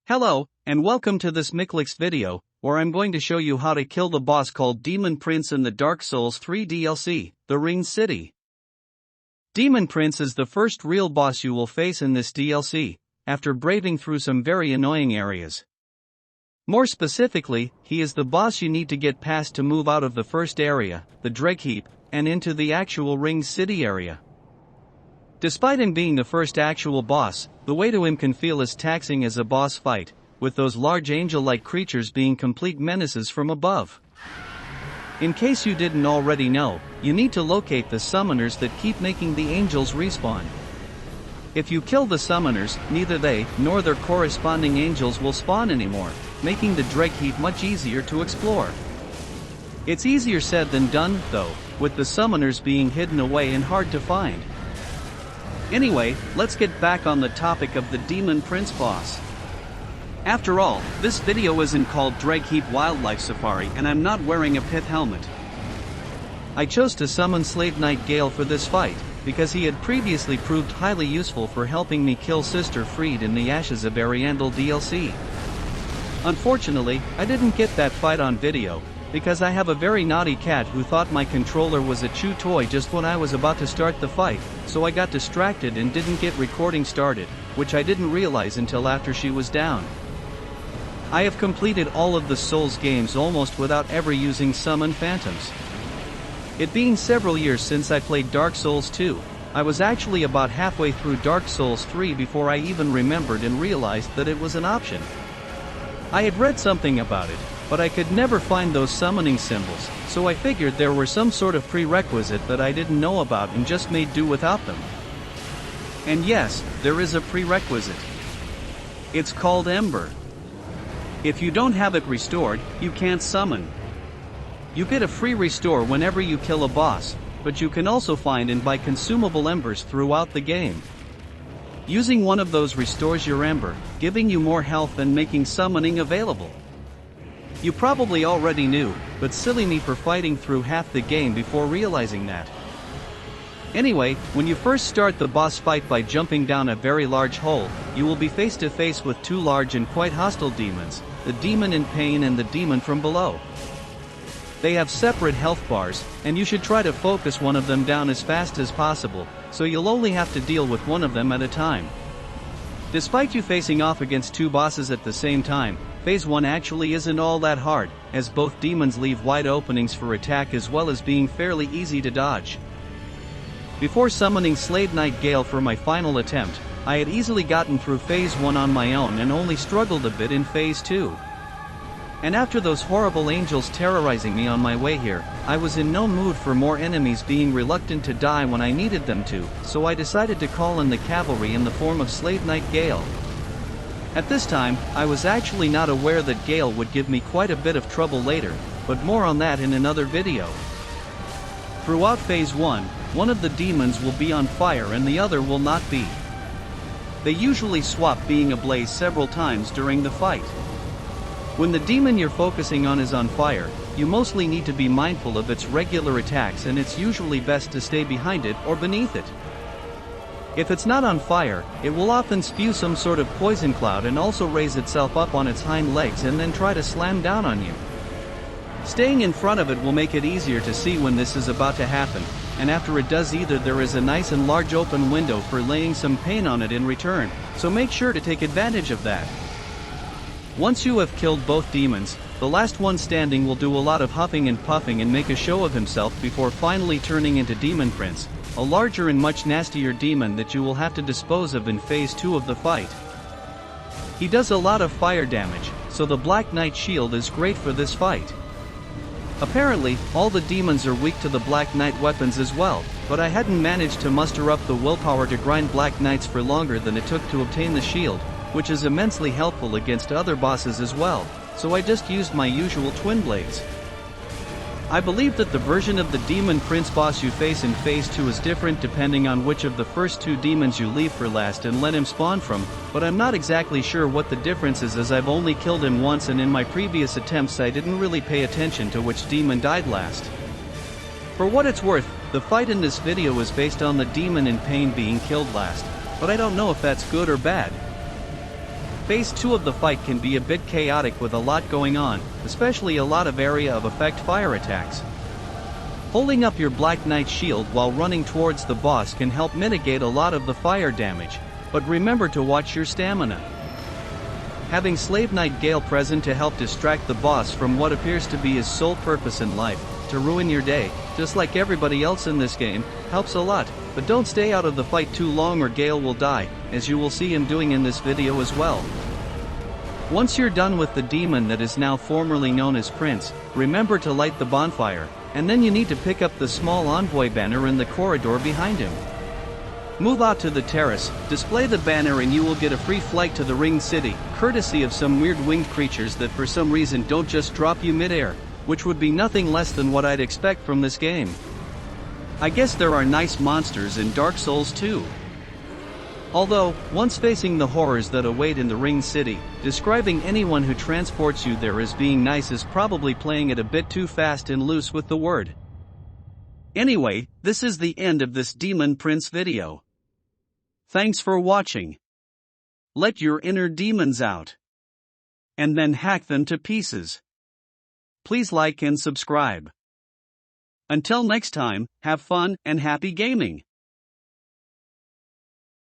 Hello, and welcome to this Miclix video, where I'm going to show you how to kill the boss called Demon Prince in the Dark Souls 3 DLC, The Ring City. Demon Prince is the first real boss you will face in this DLC, after braving through some very annoying areas. More specifically, he is the boss you need to get past to move out of the first area, the Dreg Heap, and into the actual Ring City area. Despite him being the first actual boss, the way to him can feel as taxing as a boss fight, with those large angel-like creatures being complete menaces from above. In case you didn't already know, you need to locate the summoners that keep making the angels respawn. If you kill the summoners, neither they nor their corresponding angels will spawn anymore, making the Dreg Heap much easier to explore. It's easier said than done, though, with the summoners being hidden away and hard to find. Anyway, let's get back on the topic of the Demon Prince boss. After all, this video isn't called Dreg Heap Wildlife Safari and I'm not wearing a pith helmet. I chose to summon Slave Knight Gale for this fight, because he had previously proved highly useful for helping me kill Sister Freed in the Ashes of Ariandel DLC. Unfortunately, I didn't get that fight on video, because I have a very naughty cat who thought my controller was a chew toy just when I was about to start the fight, so I got distracted and didn't get recording started, which I didn't realize until after she was down. I have completed all of the Souls games almost without ever using Summon Phantoms. It being several years since I played Dark Souls 2, I was actually about halfway through Dark Souls 3 before I even remembered and realized that it was an option. I had read something about it, but I could never find those summoning symbols, so I figured there were some sort of prerequisite that I didn't know about and just made do without them. And yes, there is a prerequisite. It's called Ember. If you don't have it restored, you can't summon. You get a free restore whenever you kill a boss, but you can also find and buy consumable embers throughout the game. Using one of those restores your ember, giving you more health and making summoning available. You probably already knew, but silly me for fighting through half the game before realizing that. Anyway, when you first start the boss fight by jumping down a very large hole, you will be face to face with two large and quite hostile demons, the demon in pain and the demon from below. They have separate health bars, and you should try to focus one of them down as fast as possible, so you'll only have to deal with one of them at a time. Despite you facing off against two bosses at the same time, Phase 1 actually isn't all that hard, as both demons leave wide openings for attack as well as being fairly easy to dodge. Before summoning Slave Knight Gale for my final attempt, I had easily gotten through Phase 1 on my own and only struggled a bit in Phase 2. And after those horrible angels terrorizing me on my way here, I was in no mood for more enemies being reluctant to die when I needed them to, so I decided to call in the cavalry in the form of Slave Knight Gale. At this time, I was actually not aware that Gale would give me quite a bit of trouble later, but more on that in another video. Throughout Phase 1, one of the demons will be on fire and the other will not be. They usually swap being ablaze several times during the fight. When the demon you're focusing on is on fire, you mostly need to be mindful of its regular attacks and it's usually best to stay behind it or beneath it. If it's not on fire, it will often spew some sort of poison cloud and also raise itself up on its hind legs and then try to slam down on you. Staying in front of it will make it easier to see when this is about to happen, and after it does either there is a nice and large open window for laying some pain on it in return, so make sure to take advantage of that. Once you have killed both demons, the last one standing will do a lot of huffing and puffing and make a show of himself before finally turning into Demon Prince, a larger and much nastier demon that you will have to dispose of in Phase 2 of the fight. He does a lot of fire damage, so the Black Knight shield is great for this fight. Apparently, all the demons are weak to the Black Knight weapons as well, but I hadn't managed to muster up the willpower to grind Black Knights for longer than it took to obtain the shield, which is immensely helpful against other bosses as well, so I just used my usual twin blades. I believe that the version of the Demon Prince boss you face in Phase 2 is different depending on which of the first two demons you leave for last and let him spawn from, but I'm not exactly sure what the difference is as I've only killed him once and in my previous attempts I didn't really pay attention to which demon died last. For what it's worth, the fight in this video is based on the demon in pain being killed last, but I don't know if that's good or bad. Phase 2 of the fight can be a bit chaotic with a lot going on, especially a lot of area of effect fire attacks. Holding up your Black Knight shield while running towards the boss can help mitigate a lot of the fire damage, but remember to watch your stamina. Having Slave Knight Gale present to help distract the boss from what appears to be his sole purpose in life, to ruin your day, just like everybody else in this game, helps a lot, but don't stay out of the fight too long or Gale will die, as you will see him doing in this video as well. Once you're done with the demon that is now formerly known as Prince, remember to light the bonfire, and then you need to pick up the small envoy banner in the corridor behind him. Move out to the terrace, display the banner and you will get a free flight to the Ring City, courtesy of some weird winged creatures that for some reason don't just drop you mid-air, which would be nothing less than what I'd expect from this game. I guess there are nice monsters in Dark Souls too. Although, once facing the horrors that await in the Ring City, describing anyone who transports you there as being nice is probably playing it a bit too fast and loose with the word. Anyway, this is the end of this Demon Prince video. Thanks for watching. Let your inner demons out. And then hack them to pieces. Please like and subscribe. Until next time, have fun and happy gaming.